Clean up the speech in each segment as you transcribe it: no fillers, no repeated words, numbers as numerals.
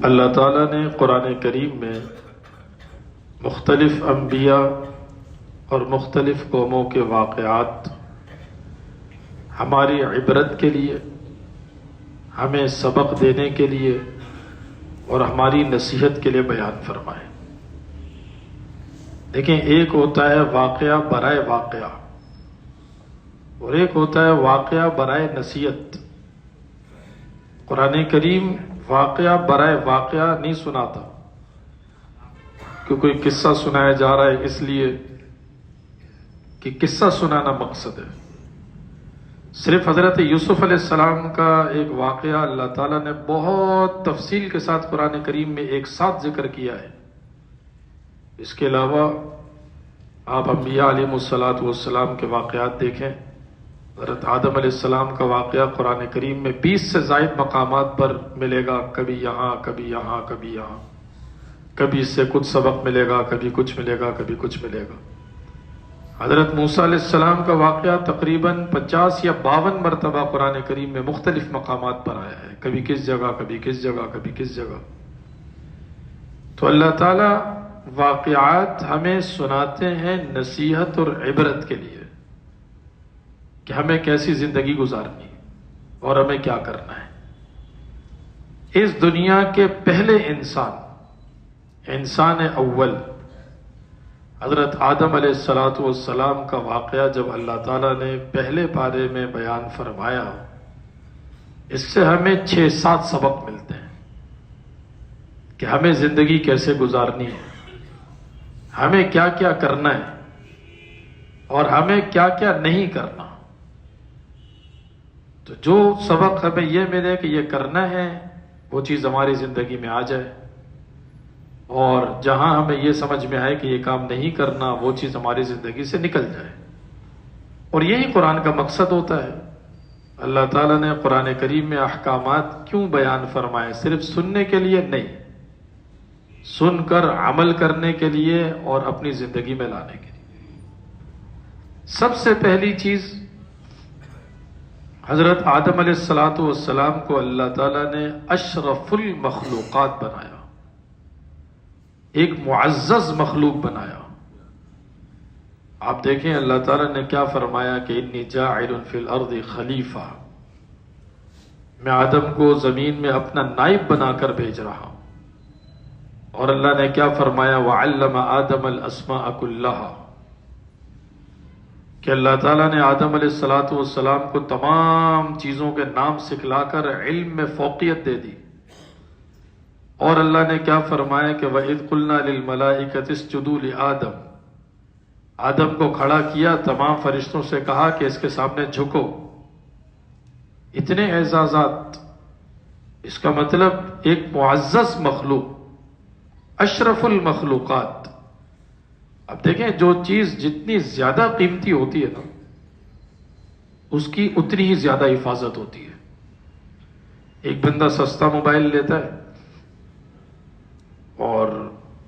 اللہ تعالیٰ نے قرآن کریم میں مختلف انبیاء اور مختلف قوموں کے واقعات ہماری عبرت کے لیے، ہمیں سبق دینے کے لیے اور ہماری نصیحت کے لیے بیان فرمائے۔ دیکھیں، ایک ہوتا ہے واقعہ برائے واقعہ اور ایک ہوتا ہے واقعہ برائے نصیحت۔ قرآن کریم واقعہ برائے واقعہ نہیں سناتا کہ کوئی قصہ سنایا جا رہا ہے اس لیے کہ قصہ سنانا مقصد ہے۔ صرف حضرت یوسف علیہ السلام کا ایک واقعہ اللہ تعالیٰ نے بہت تفصیل کے ساتھ قرآن کریم میں ایک ساتھ ذکر کیا ہے۔ اس کے علاوہ آپ انبیاء علیہ السلام کے واقعات دیکھیں۔ حضرت آدم علیہ السلام کا واقعہ قرآن کریم میں 20 سے زائد مقامات پر ملے گا، کبھی یہاں کبھی یہاں کبھی یہاں، کبھی اس سے کچھ سبق ملے گا، کبھی کچھ ملے گا، کبھی کچھ ملے گا۔ حضرت موسیٰ علیہ السلام کا واقعہ تقریباً 50 یا 52 مرتبہ قرآن کریم میں مختلف مقامات پر آیا ہے، کبھی کس جگہ، کبھی کس جگہ، کبھی کس جگہ۔ تو اللہ تعالیٰ واقعات ہمیں سناتے ہیں نصیحت اور عبرت کے لیے کہ ہمیں کیسی زندگی گزارنی اور ہمیں کیا کرنا ہے۔ اس دنیا کے پہلے انسان اول حضرت آدم علیہ السلام کا واقعہ جب اللہ تعالیٰ نے پہلے پارے میں بیان فرمایا، اس سے ہمیں 6-7 سبق ملتے ہیں کہ ہمیں زندگی کیسے گزارنی ہے، ہمیں کیا کیا کرنا ہے اور ہمیں کیا کیا نہیں کرنا۔ تو جو سبق ہمیں یہ ملے کہ یہ کرنا ہے، وہ چیز ہماری زندگی میں آ جائے، اور جہاں ہمیں یہ سمجھ میں آئے کہ یہ کام نہیں کرنا، وہ چیز ہماری زندگی سے نکل جائے۔ اور یہی قرآن کا مقصد ہوتا ہے۔ اللہ تعالیٰ نے قرآن کریم میں احکامات کیوں بیان فرمائے؟ صرف سننے کے لیے نہیں، سن کر عمل کرنے کے لیے اور اپنی زندگی میں لانے کے لیے۔ سب سے پہلی چیز، حضرت آدم علیہ السلام کو اللہ تعالیٰ نے اشرف المخلوقات بنایا، ایک معزز مخلوق بنایا۔ آپ دیکھیں اللہ تعالیٰ نے کیا فرمایا کہ انی جاعل فی الارض خلیفہ، میں آدم کو زمین میں اپنا نائب بنا کر بھیج رہا ہوں۔ اور اللہ نے کیا فرمایا وعلم آدم الاسماء کلہا، کہ اللہ تعالیٰ نے آدم علیہ السلام کو تمام چیزوں کے نام سکھلا کر علم میں فوقیت دے دی۔ اور اللہ نے کیا فرمایا کہ وَإِذْ قُلْنَا لِلْمَلَائِكَةِ اسْجُدُوا لِآدَمَ، آدم کو کھڑا کیا، تمام فرشتوں سے کہا کہ اس کے سامنے جھکو۔ اتنے اعزازات، اس کا مطلب ایک معزز مخلوق، اشرف المخلوقات۔ اب دیکھیں، جو چیز جتنی زیادہ قیمتی ہوتی ہے نا، اس کی اتنی ہی زیادہ حفاظت ہوتی ہے۔ ایک بندہ سستا موبائل لیتا ہے اور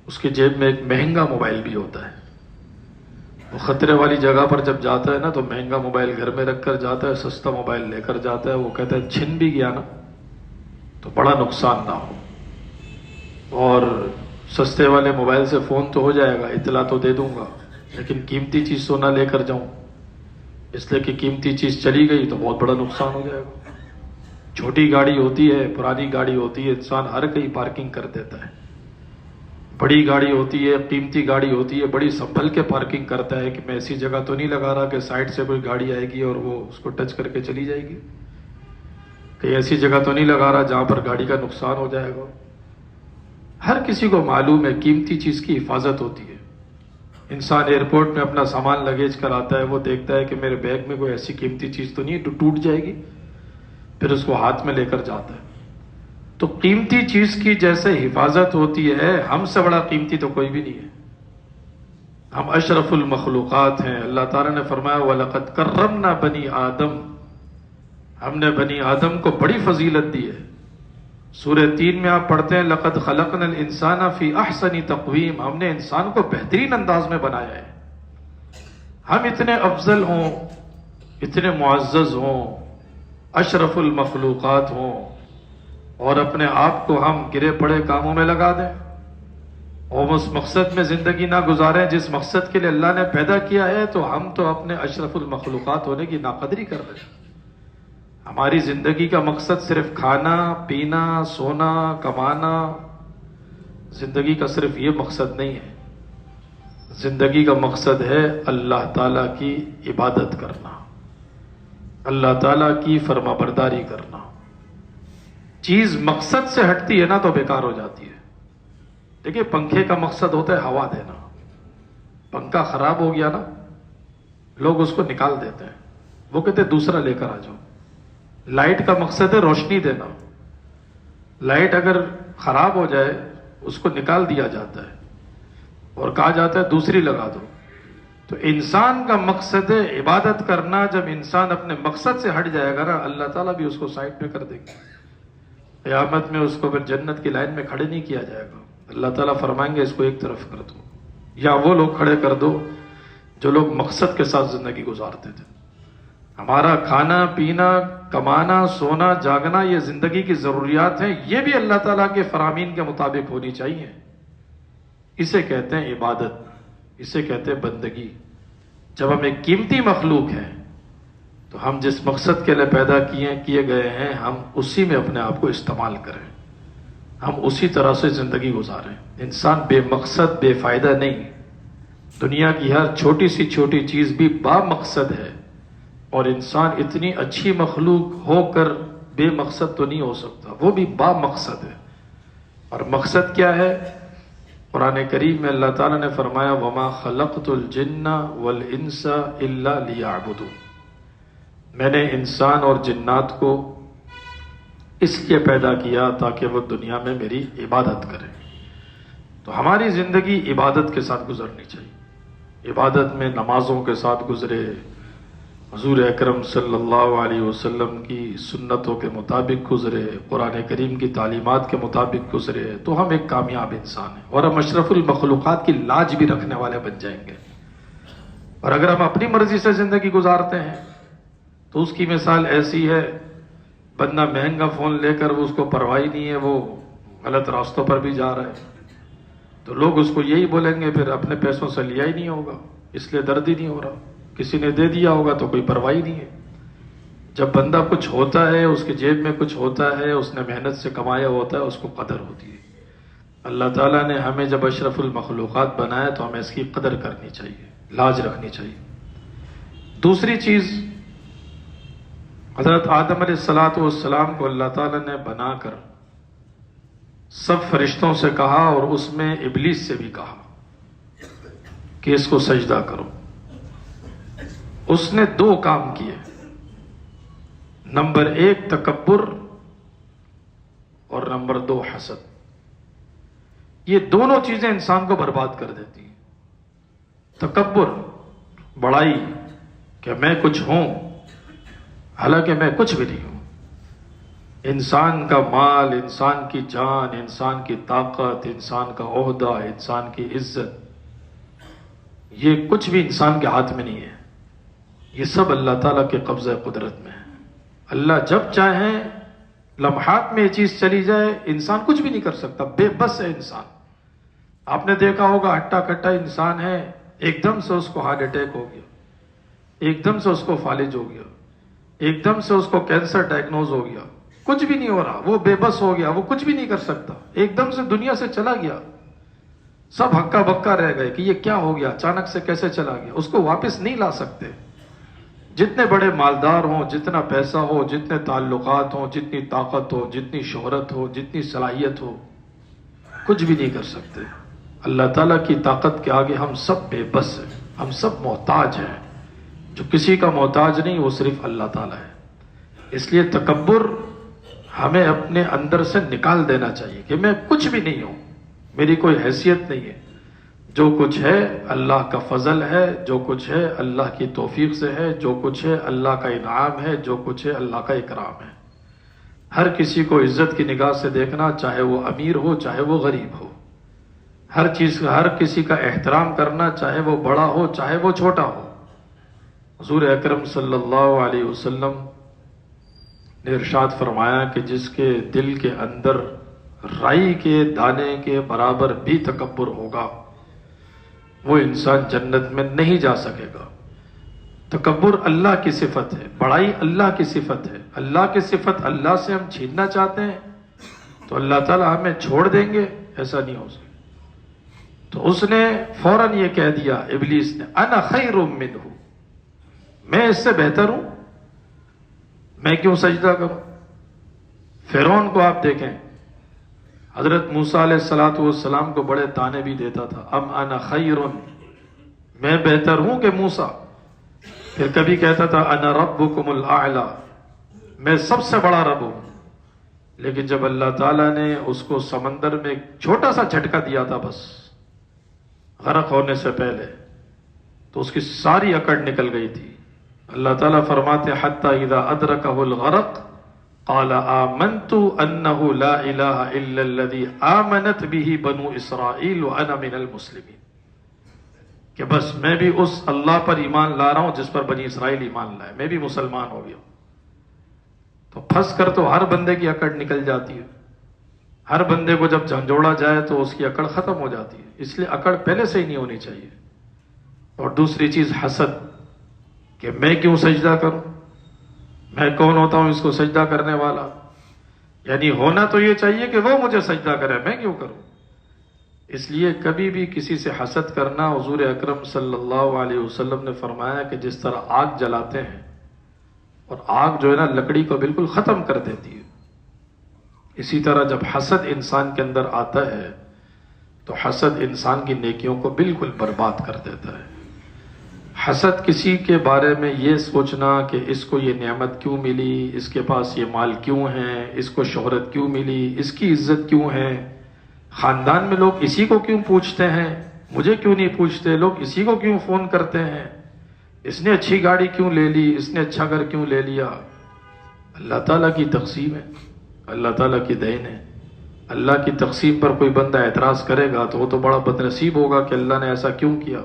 اس کی جیب میں ایک مہنگا موبائل بھی ہوتا ہے۔ وہ خطرے والی جگہ پر جب جاتا ہے نا، تو مہنگا موبائل گھر میں رکھ کر جاتا ہے، سستا موبائل لے کر جاتا ہے۔ وہ کہتا ہے چھن بھی گیا نا تو بڑا نقصان نہ ہو، اور سستے والے موبائل سے فون تو ہو جائے گا، اطلاع تو دے دوں گا، لیکن قیمتی چیز تو نہ لے کر جاؤں، اس لیے کہ قیمتی چیز چلی گئی تو بہت بڑا نقصان ہو جائے گا۔ چھوٹی گاڑی ہوتی ہے، پرانی گاڑی ہوتی ہے، انسان ہر کہیں پارکنگ کر دیتا ہے۔ بڑی گاڑی ہوتی ہے، قیمتی گاڑی ہوتی ہے، بڑی سنبھل کے پارکنگ کرتا ہے کہ میں ایسی جگہ تو نہیں لگا رہا کہ سائڈ سے کوئی گاڑی آئے گی اور وہ اس کو ٹچ کر کے چلی جائے گی، کہیں ایسی جگہ تو نہیں لگا رہا جہاں پر گاڑی کا نقصان ہو جائے گا۔ ہر کسی کو معلوم ہے قیمتی چیز کی حفاظت ہوتی ہے۔ انسان ایئرپورٹ میں اپنا سامان لگیج کر آتا ہے، وہ دیکھتا ہے کہ میرے بیگ میں کوئی ایسی قیمتی چیز تو نہیں ہے جو ٹوٹ جائے گی، پھر اس کو ہاتھ میں لے کر جاتا ہے۔ تو قیمتی چیز کی جیسے حفاظت ہوتی ہے، ہم سے بڑا قیمتی تو کوئی بھی نہیں ہے۔ ہم اشرف المخلوقات ہیں۔ اللہ تعالیٰ نے فرمایا وَلَقَدْ كَرَّمْنَا بَنِي آدم، ہم نے بنی آدم کو بڑی فضیلت دی ہے۔ سورہ 3 میں آپ پڑھتے ہیں لَقَدْ خَلَقْنَا الْإِنسَانَ فِي أَحْسَنِ تَقْوِيمٍ، ہم نے انسان کو بہترین انداز میں بنایا ہے۔ ہم اتنے افضل ہوں، اتنے معزز ہوں، اشرف المخلوقات ہوں، اور اپنے آپ کو ہم گرے پڑے کاموں میں لگا دیں اور اس مقصد میں زندگی نہ گزاریں جس مقصد کے لیے اللہ نے پیدا کیا ہے، تو ہم تو اپنے اشرف المخلوقات ہونے کی ناقدری کر رہے ہیں۔ ہماری زندگی کا مقصد صرف کھانا پینا سونا کمانا، زندگی کا صرف یہ مقصد نہیں ہے۔ زندگی کا مقصد ہے اللہ تعالیٰ کی عبادت کرنا، اللہ تعالیٰ کی فرما برداری کرنا۔ چیز مقصد سے ہٹتی ہے نا تو بیکار ہو جاتی ہے۔ دیکھیے پنکھے کا مقصد ہوتا ہے ہوا دینا، پنکھا خراب ہو گیا نا لوگ اس کو نکال دیتے ہیں، وہ کہتے ہیں دوسرا لے کر آ جاؤ۔ لائٹ کا مقصد ہے روشنی دینا، لائٹ اگر خراب ہو جائے اس کو نکال دیا جاتا ہے اور کہا جاتا ہے دوسری لگا دو۔ تو انسان کا مقصد ہے عبادت کرنا۔ جب انسان اپنے مقصد سے ہٹ جائے گا نا اللہ تعالیٰ بھی اس کو سائڈ میں کر دے گا، قیامت میں اس کو پھر جنت کی لائن میں کھڑے نہیں کیا جائے گا۔ اللہ تعالیٰ فرمائیں گے اس کو ایک طرف کر دو، یا وہ لوگ کھڑے کر دو جو لوگ مقصد کے ساتھ زندگی گزارتے تھے۔ ہمارا کھانا پینا کمانا سونا جاگنا یہ زندگی کی ضروریات ہیں، یہ بھی اللہ تعالیٰ کے فرامین کے مطابق ہونی چاہیے۔ اسے کہتے ہیں عبادت، اسے کہتے ہیں بندگی۔ جب ہم ایک قیمتی مخلوق ہیں تو ہم جس مقصد کے لیے پیدا کیے گئے ہیں ہم اسی میں اپنے آپ کو استعمال کریں، ہم اسی طرح سے زندگی گزاریں۔ انسان بے مقصد بے فائدہ نہیں۔ دنیا کی ہر چھوٹی سی چھوٹی چیز بھی با مقصد ہے، اور انسان اتنی اچھی مخلوق ہو کر بے مقصد تو نہیں ہو سکتا، وہ بھی با مقصد ہے۔ اور مقصد کیا ہے؟ قرآن کریم میں اللہ تعالیٰ نے فرمایا وَمَا خَلَقْتُ الْجِنَّ وَالْإِنسَ إِلَّا لِيَعْبُدُونِ، میں نے انسان اور جنات کو اس لیے پیدا کیا تاکہ وہ دنیا میں میری عبادت کریں۔ تو ہماری زندگی عبادت کے ساتھ گزرنی چاہیے، عبادت میں نمازوں کے ساتھ گزرے، حضور اکرم صلی اللہ علیہ وسلم کی سنتوں کے مطابق گزرے، قرآن کریم کی تعلیمات کے مطابق گزرے، تو ہم ایک کامیاب انسان ہیں اور ہم اشرف المخلوقات کی لاج بھی رکھنے والے بن جائیں گے۔ اور اگر ہم اپنی مرضی سے زندگی گزارتے ہیں تو اس کی مثال ایسی ہے، بندہ مہنگا فون لے کر اس کو پرواہ نہیں ہے، وہ غلط راستوں پر بھی جا رہا ہے، تو لوگ اس کو یہی بولیں گے پھر اپنے پیسوں سے لیا ہی نہیں ہوگا اس لیے درد ہی نہیں ہو رہا، کسی نے دے دیا ہوگا تو کوئی پرواہ نہیں ہے۔ جب بندہ کچھ ہوتا ہے اس کے جیب میں کچھ ہوتا ہے، اس نے محنت سے کمایا ہوتا ہے، اس کو قدر ہوتی ہے۔ اللہ تعالیٰ نے ہمیں جب اشرف المخلوقات بنایا تو ہمیں اس کی قدر کرنی چاہیے، لاج رکھنی چاہیے۔ دوسری چیز، حضرت آدم علیہ السلام کو اللہ تعالیٰ نے بنا کر سب فرشتوں سے کہا اور اس میں ابلیس سے بھی کہا کہ اس کو سجدہ کرو۔ اس نے دو کام کیے، نمبر 1 تکبر اور نمبر 2 حسد۔ یہ دونوں چیزیں انسان کو برباد کر دیتی ہیں۔ تکبر، بڑائی کہ میں کچھ ہوں حالانکہ میں کچھ بھی نہیں ہوں۔ انسان کا مال، انسان کی جان، انسان کی طاقت، انسان کا عہدہ، انسان کی عزت، یہ کچھ بھی انسان کے ہاتھ میں نہیں ہے، یہ سب اللہ تعالیٰ کے قبضہ قدرت میں ہے۔ اللہ جب چاہیں لمحات میں یہ چیز چلی جائے، انسان کچھ بھی نہیں کر سکتا، بے بس ہے انسان۔ آپ نے دیکھا ہوگا ہٹا کٹا انسان ہے، ایک دم سے اس کو ہارٹ اٹیک ہو گیا، ایک دم سے اس کو فالج ہو گیا، ایک دم سے اس کو کینسر ڈائگنوز ہو گیا، کچھ بھی نہیں ہو رہا، وہ بے بس ہو گیا، وہ کچھ بھی نہیں کر سکتا، ایک دم سے دنیا سے چلا گیا۔ سب ہکا بکا رہ گئے کہ یہ کیا ہو گیا، اچانک سے کیسے چلا گیا، اس کو واپس نہیں لا سکتے۔ جتنے بڑے مالدار ہوں، جتنا پیسہ ہو، جتنے تعلقات ہوں، جتنی طاقت ہو، جتنی شہرت ہو، جتنی صلاحیت ہو، کچھ بھی نہیں کر سکتے۔ اللہ تعالیٰ کی طاقت کے آگے ہم سب بے بس ہیں، ہم سب محتاج ہیں۔ جو کسی کا محتاج نہیں وہ صرف اللہ تعالیٰ ہے۔ اس لیے تکبر ہمیں اپنے اندر سے نکال دینا چاہیے کہ میں کچھ بھی نہیں ہوں، میری کوئی حیثیت نہیں ہے، جو کچھ ہے اللہ کا فضل ہے، جو کچھ ہے اللہ کی توفیق سے ہے، جو کچھ ہے اللہ کا انعام ہے، جو کچھ ہے اللہ کا اکرام ہے۔ ہر کسی کو عزت کی نگاہ سے دیکھنا، چاہے وہ امیر ہو چاہے وہ غریب ہو، ہر کسی کا احترام کرنا، چاہے وہ بڑا ہو چاہے وہ چھوٹا ہو۔ حضور اکرم صلی اللہ علیہ وسلم نے ارشاد فرمایا کہ جس کے دل کے اندر رائی کے دانے کے برابر بھی تکبر ہوگا وہ انسان جنت میں نہیں جا سکے گا۔ تکبر اللہ کی صفت ہے، بڑائی اللہ کی صفت ہے۔ اللہ کی صفت اللہ سے ہم چھیننا چاہتے ہیں تو اللہ تعالیٰ ہمیں چھوڑ دیں گے؟ ایسا نہیں ہو سکتا۔ تو اس نے فوراً یہ کہہ دیا، ابلیس نے، انا خیر منہ، میں اس سے بہتر ہوں، میں کیوں سجدہ کروں؟ فرعون کو آپ دیکھیں، حضرت موسیٰ علیہ السلام کو بڑے تانے بھی دیتا تھا، ام انا خیر، میں بہتر ہوں کہ موسیٰ؟ پھر کبھی کہتا تھا انا ربکم الاعلی، میں سب سے بڑا رب ہوں۔ لیکن جب اللہ تعالیٰ نے اس کو سمندر میں ایک چھوٹا سا جھٹکا دیا تھا بس غرق ہونے سے پہلے، تو اس کی ساری اکڑ نکل گئی تھی۔ اللہ تعالیٰ فرماتے حتی اذا ادرکہ الغرق قال آمنت انہ لا الہ الا الذی آمنت بہ بنو اسرائیل وانا من المسلمین، کہ بس میں بھی اس اللہ پر ایمان لا رہا ہوں جس پر بنی اسرائیل ایمان لائے، میں بھی مسلمان ہو گیا۔ تو پھنس کر تو ہر بندے کی اکڑ نکل جاتی ہے، ہر بندے کو جب جھنجھوڑا جائے تو اس کی اکڑ ختم ہو جاتی ہے، اس لیے اکڑ پہلے سے ہی نہیں ہونی چاہیے۔ اور دوسری چیز حسد، کہ میں کیوں سجدہ کروں، میں کون ہوتا ہوں اس کو سجدہ کرنے والا؟ یعنی ہونا تو یہ چاہیے کہ وہ مجھے سجدہ کرے، میں کیوں کروں؟ اس لیے کبھی بھی کسی سے حسد کرنا، حضور اکرم صلی اللہ علیہ وسلم نے فرمایا کہ جس طرح آگ جلاتے ہیں اور آگ جو ہے نا لکڑی کو بالکل ختم کر دیتی ہے، اسی طرح جب حسد انسان کے اندر آتا ہے تو حسد انسان کی نیکیوں کو بالکل برباد کر دیتا ہے۔ حسد کسی کے بارے میں یہ سوچنا کہ اس کو یہ نعمت کیوں ملی، اس کے پاس یہ مال کیوں ہے، اس کو شہرت کیوں ملی، اس کی عزت کیوں ہے، خاندان میں لوگ اسی کو کیوں پوچھتے ہیں، مجھے کیوں نہیں پوچھتے، لوگ اسی کو کیوں فون کرتے ہیں، اس نے اچھی گاڑی کیوں لے لی، اس نے اچھا گھر کیوں لے لیا۔ اللہ تعالیٰ کی تقسیم ہے، اللہ تعالیٰ کی دین ہے۔ اللہ کی تقسیم پر کوئی بندہ اعتراض کرے گا تو وہ تو بڑا بد نصیب ہوگا کہ اللہ نے ایسا کیوں کیا۔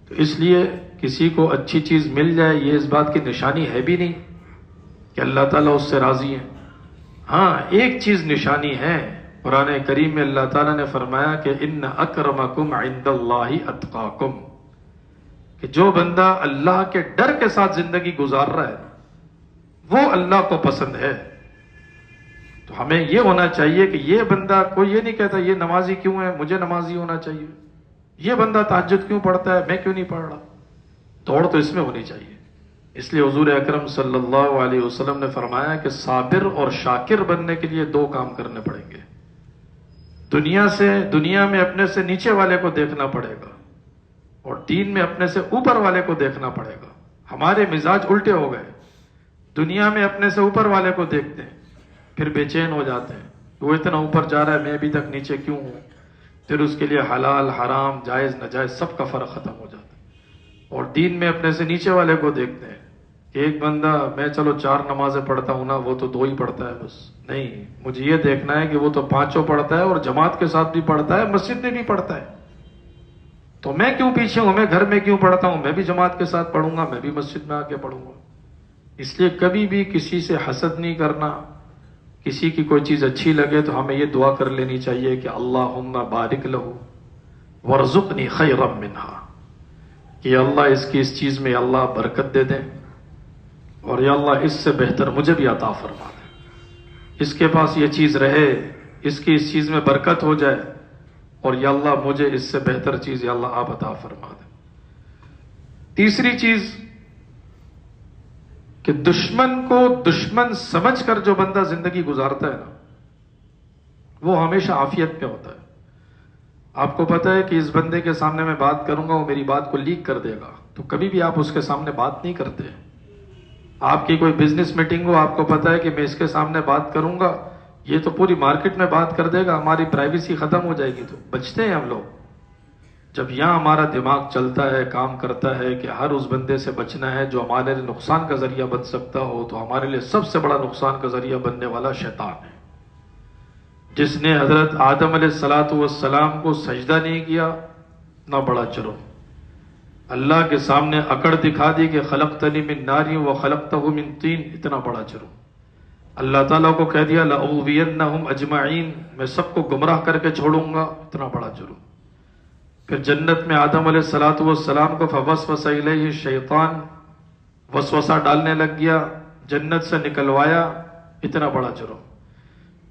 تو اس لیے کسی کو اچھی چیز مل جائے یہ اس بات کی نشانی ہے بھی نہیں کہ اللہ تعالیٰ اس سے راضی ہے۔ ہاں ایک چیز نشانی ہے، قرآن کریم میں اللہ تعالیٰ نے فرمایا کہ ان اکرمکم عند اللہ اتقاکم، کہ جو بندہ اللہ کے ڈر کے ساتھ زندگی گزار رہا ہے وہ اللہ کو پسند ہے۔ تو ہمیں یہ ہونا چاہیے کہ یہ بندہ، کوئی یہ نہیں کہتا یہ نمازی کیوں ہے، مجھے نمازی ہونا چاہیے، یہ بندہ تہجد کیوں پڑھتا ہے، میں کیوں نہیں پڑھ رہا۔ دوڑ تو اس میں ہونی چاہیے۔ اس لیے حضور اکرم صلی اللہ علیہ وسلم نے فرمایا کہ صابر اور شاکر بننے کے لیے دو کام کرنے پڑیں گے، دنیا میں اپنے سے نیچے والے کو دیکھنا پڑے گا اور دین میں اپنے سے اوپر والے کو دیکھنا پڑے گا۔ ہمارے مزاج الٹے ہو گئے، دنیا میں اپنے سے اوپر والے کو دیکھتے ہیں پھر بے چین ہو جاتے ہیں، وہ اتنا اوپر جا رہا ہے میں ابھی تک نیچے کیوں ہوں، پھر اس کے لیے حلال حرام جائز ناجائز سب کا فرق ختم ہو جاتا ہے۔ اور دین میں اپنے سے نیچے والے کو دیکھتے ہیں کہ ایک بندہ، میں چلو 4 نمازیں پڑھتا ہوں نا، وہ تو 2 ہی پڑھتا ہے بس، نہیں مجھے یہ دیکھنا ہے کہ وہ تو 5 پڑھتا ہے اور جماعت کے ساتھ بھی پڑھتا ہے، مسجد میں بھی پڑھتا ہے، تو میں کیوں پیچھے ہوں، میں گھر میں کیوں پڑھتا ہوں، میں بھی جماعت کے ساتھ پڑھوں گا، میں بھی مسجد میں آ کے پڑھوں گا۔ اس لیے کبھی بھی کسی سے حسد نہیں کرنا۔ کسی کی کوئی چیز اچھی لگے تو ہمیں یہ دعا کر لینی چاہیے کہ اللہم بارک لہ وارزقنی خیرا منہا، کہ یا اللہ اس کی اس چیز میں یا اللہ برکت دے دیں، اور یا اللہ اس سے بہتر مجھے بھی عطا فرما دیں، اس کے پاس یہ چیز رہے، اس کی اس چیز میں برکت ہو جائے، اور یا اللہ مجھے اس سے بہتر چیز یا اللہ آپ عطا فرما دیں۔ تیسری چیز کہ دشمن کو دشمن سمجھ کر جو بندہ زندگی گزارتا ہے نا وہ ہمیشہ عافیت میں ہوتا ہے۔ آپ کو پتہ ہے کہ اس بندے کے سامنے میں بات کروں گا وہ میری بات کو لیک کر دے گا، تو کبھی بھی آپ اس کے سامنے بات نہیں کرتے۔ آپ کی کوئی بزنس میٹنگ ہو، آپ کو پتہ ہے کہ میں اس کے سامنے بات کروں گا یہ تو پوری مارکیٹ میں بات کر دے گا، ہماری پرائیویسی ختم ہو جائے گی، تو بچتے ہیں ہم لوگ۔ جب یہاں ہمارا دماغ چلتا ہے، کام کرتا ہے کہ ہر اس بندے سے بچنا ہے جو ہمارے لیے نقصان کا ذریعہ بن سکتا ہو، تو ہمارے لیے سب سے بڑا نقصان کا ذریعہ بننے والا شیطان ہے، جس نے حضرت آدم علیہ السلام کو سجدہ نہیں کیا، نہ بڑا جرم۔ اللہ کے سامنے اکڑ دکھا دی کہ خلقتنی من نار و خلقتہ من طین، اتنا بڑا جرم۔ اللہ تعالیٰ کو کہہ دیا لَأُغْوِيَنَّهُمْ أَجْمَعِينَ، میں سب کو گمراہ کر کے چھوڑوں گا، اتنا بڑا جرم۔ پھر جنت میں آدم علیہ السلام کو فَوَسْوَسَ إِلَيْهِ الشَّيْطَانُ، وسوسہ ڈالنے لگ گیا، جنت سے نکلوایا، اتنا بڑا جرم۔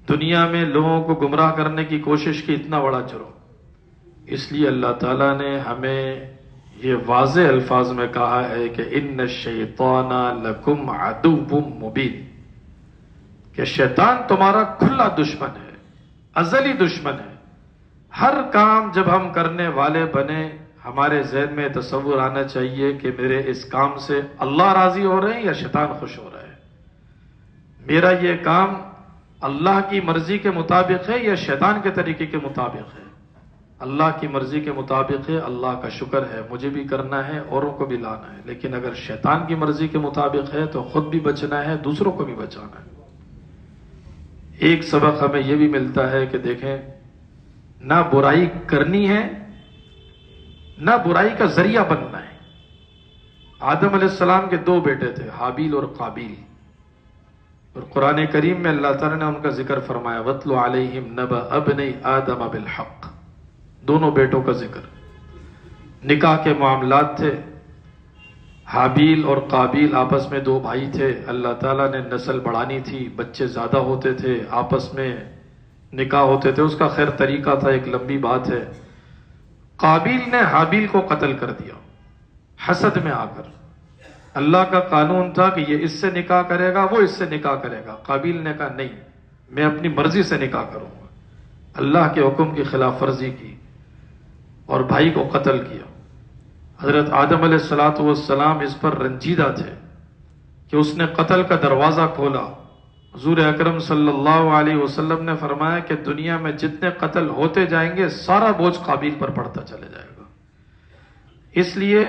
دنیا میں لوگوں کو گمراہ کرنے کی کوشش کی، اتنا بڑا جرم۔ اس لیے اللہ تعالیٰ نے ہمیں یہ واضح الفاظ میں کہا ہے کہ ان الشیطان لکم عدو مبین، کہ شیطان تمہارا کھلا دشمن ہے، ازلی دشمن ہے۔ ہر کام جب ہم کرنے والے بنے، ہمارے ذہن میں تصور آنا چاہیے کہ میرے اس کام سے اللہ راضی ہو رہے ہیں یا شیطان خوش ہو رہا ہے، میرا یہ کام اللہ کی مرضی کے مطابق ہے یا شیطان کے طریقے کے مطابق ہے۔ اللہ کی مرضی کے مطابق ہے، اللہ کا شکر ہے، مجھے بھی کرنا ہے، اوروں کو بھی لانا ہے۔ لیکن اگر شیطان کی مرضی کے مطابق ہے تو خود بھی بچنا ہے، دوسروں کو بھی بچانا ہے۔ ایک سبق ہمیں یہ بھی ملتا ہے کہ دیکھیں، نہ برائی کرنی ہے، نہ برائی کا ذریعہ بننا ہے۔ آدم علیہ السلام کے دو بیٹے تھے، حابیل اور قابیل، اور قرآن کریم میں اللہ تعالیٰ نے ان کا ذکر فرمایا وَاتْلُ عَلَيْهِمْ نَبَأَ ابْنَيْ آدَمَ بِالْحَقِّ، دونوں بیٹوں کا ذکر۔ نکاح کے معاملات تھے، حابیل اور قابیل آپس میں دو بھائی تھے، اللہ تعالیٰ نے نسل بڑھانی تھی، بچے زیادہ ہوتے تھے، آپس میں نکاح ہوتے تھے، اس کا خیر طریقہ تھا، ایک لمبی بات ہے۔ قابیل نے حابیل کو قتل کر دیا حسد میں آ کر۔ اللہ کا قانون تھا کہ یہ اس سے نکاح کرے گا، وہ اس سے نکاح کرے گا۔ قابیل نے کہا نہیں، میں اپنی مرضی سے نکاح کروں گا، اللہ کے حکم کی خلاف ورزی کی اور بھائی کو قتل کیا۔ حضرت آدم علیہ السلام اس پر رنجیدہ تھے کہ اس نے قتل کا دروازہ کھولا۔ حضور اکرم صلی اللہ علیہ وسلم نے فرمایا کہ دنیا میں جتنے قتل ہوتے جائیں گے سارا بوجھ قابیل پر پڑتا چلے جائے گا۔ اس لیے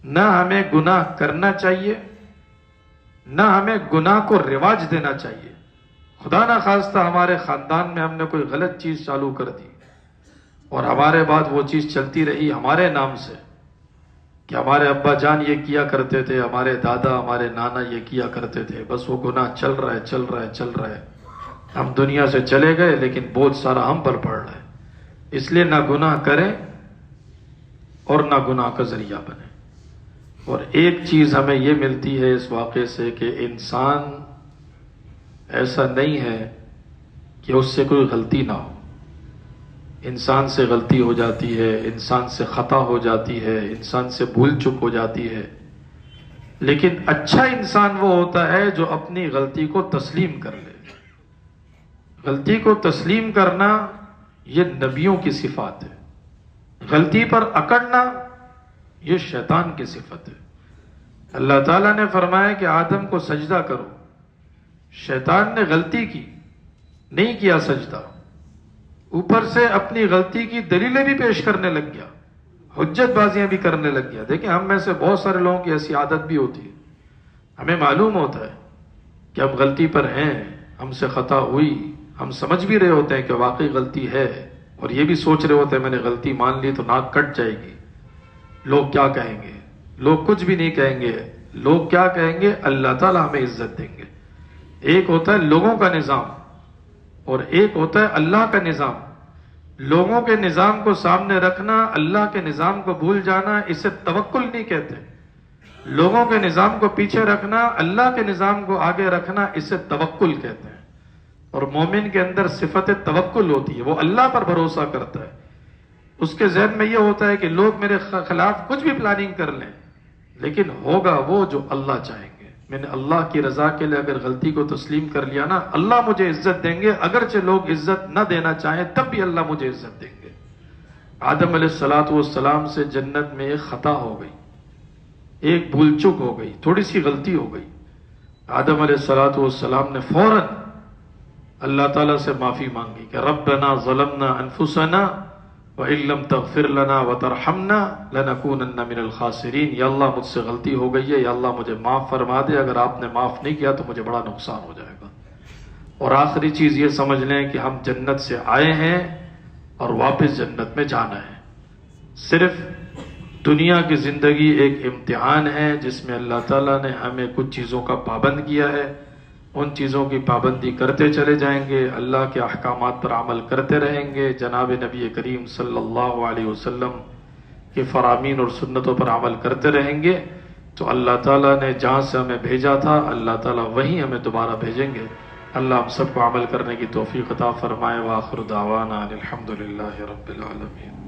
نہ ہمیں گناہ کرنا چاہیے، نہ ہمیں گناہ کو رواج دینا چاہیے۔ خدا نہ خواستہ ہمارے خاندان میں ہم نے کوئی غلط چیز چالو کر دی اور ہمارے بعد وہ چیز چلتی رہی ہمارے نام سے، کہ ہمارے ابا جان یہ کیا کرتے تھے، ہمارے دادا ہمارے نانا یہ کیا کرتے تھے، بس وہ گناہ چل رہا ہے چل رہا ہے چل رہا ہے، ہم دنیا سے چلے گئے لیکن بوجھ سارا ہم پر پڑ رہا ہے۔ اس لیے نہ گناہ کریں اور نہ گناہ کا ذریعہ بنیں۔ اور ایک چیز ہمیں یہ ملتی ہے اس واقعے سے کہ انسان ایسا نہیں ہے کہ اس سے کوئی غلطی نہ ہو۔ انسان سے غلطی ہو جاتی ہے، انسان سے خطا ہو جاتی ہے، انسان سے بھول چک ہو جاتی ہے، لیکن اچھا انسان وہ ہوتا ہے جو اپنی غلطی کو تسلیم کر لے۔ غلطی کو تسلیم کرنا یہ نبیوں کی صفات ہے، غلطی پر اکڑنا یہ شیطان کی صفت ہے۔ اللہ تعالیٰ نے فرمایا کہ آدم کو سجدہ کرو، شیطان نے غلطی کی، نہیں کیا سجدہ، اوپر سے اپنی غلطی کی دلیلیں بھی پیش کرنے لگ گیا، حجت بازیاں بھی کرنے لگ گیا۔ دیکھیں ہم میں سے بہت سارے لوگوں کی ایسی عادت بھی ہوتی ہے، ہمیں معلوم ہوتا ہے کہ ہم غلطی پر ہیں، ہم سے خطا ہوئی، ہم سمجھ بھی رہے ہوتے ہیں کہ واقعی غلطی ہے، اور یہ بھی سوچ رہے ہوتے ہیں میں نے غلطی مان لی تو ناک کٹ جائے گی، لوگ کیا کہیں گے؟ لوگ کچھ بھی نہیں کہیں گے، لوگ کیا کہیں گے؟ اللہ تعالیٰ ہمیں عزت دیں گے۔ ایک ہوتا ہے لوگوں کا نظام اور ایک ہوتا ہے اللہ کا نظام۔ لوگوں کے نظام کو سامنے رکھنا، اللہ کے نظام کو بھول جانا، اسے توکل نہیں کہتے۔ لوگوں کے نظام کو پیچھے رکھنا، اللہ کے نظام کو آگے رکھنا، اسے توکل کہتے ہیں۔ اور مومن کے اندر صفت توکل ہوتی ہے، وہ اللہ پر بھروسہ کرتا ہے۔ اس کے ذہن میں یہ ہوتا ہے کہ لوگ میرے خلاف کچھ بھی پلاننگ کر لیں لیکن ہوگا وہ جو اللہ چاہیں گے۔ میں نے اللہ کی رضا کے لیے اگر غلطی کو تسلیم کر لیا نا، اللہ مجھے عزت دیں گے، اگرچہ لوگ عزت نہ دینا چاہیں تب بھی اللہ مجھے عزت دیں گے۔ آدم علیہ السلام سے جنت میں ایک خطا ہو گئی، ایک بھول چک ہو گئی، تھوڑی سی غلطی ہو گئی۔ آدم علیہ السلام نے فوراً اللہ تعالیٰ سے معافی مانگی کہ ربنا ظلمنا انفسنا وَإِن لَّمْ تَغْفِرْ لَنَا وَتَرْحَمْنَا لَنَكُونَنَّ مِنَ الْخَاسِرِينَ۔ یا اللہ مجھ سے غلطی ہو گئی ہے، یا اللہ مجھے معاف فرما دے، اگر آپ نے معاف نہیں کیا تو مجھے بڑا نقصان ہو جائے گا۔ اور آخری چیز یہ سمجھ لیں کہ ہم جنت سے آئے ہیں اور واپس جنت میں جانا ہے۔ صرف دنیا کی زندگی ایک امتحان ہے جس میں اللہ تعالیٰ نے ہمیں کچھ چیزوں کا پابند کیا ہے ان چیزوں کی پابندی کرتے چلے جائیں گے، اللہ کے احکامات پر عمل کرتے رہیں گے، جناب نبی کریم صلی اللہ علیہ وسلم کے فرامین اور سنتوں پر عمل کرتے رہیں گے، تو اللہ تعالیٰ نے جہاں سے ہمیں بھیجا تھا اللہ تعالیٰ وہیں ہمیں دوبارہ بھیجیں گے۔ اللہ ہم سب کو عمل کرنے کی توفیق عطا فرمائے۔ وآخر دعوانا الحمدللہ رب العالمین۔